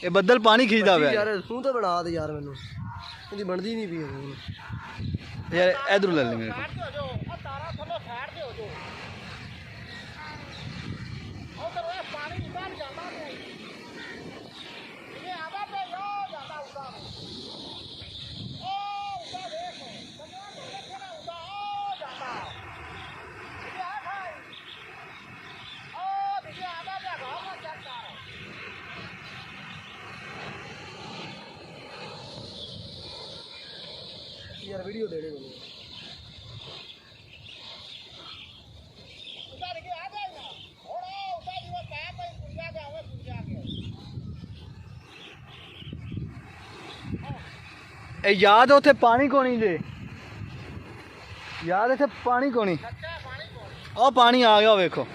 ਇਹ ਬੱਦਲ ਪਾਣੀ ਖਿੱਚਦਾ ਪਿਆ ਯਾਰ ਤੂੰ ਤਾਂ ਬਣਾ ਦੇ ਯਾਰ ਮੈਨੂੰ ਇਹਦੀ ਬਣਦੀ ਨਹੀਂ ਪਈ ਯਾਰ ਇਧਰੋਂ ਲੈ ਲੈ ਮੇਰੇ ਕੋਲ यार वीडियो दे दे ਮੈਨੂੰ ਇਹ ਯਾਦ ਉੱਥੇ ਪਾਣੀ ਕੋਣੀ ਜੇ ਯਾਦ ਇੱਥੇ ਪਾਣੀ ਕੋਣੀ ਉਹ ਪਾਣੀ ਆ ਗਿਆ ਵੇਖੋ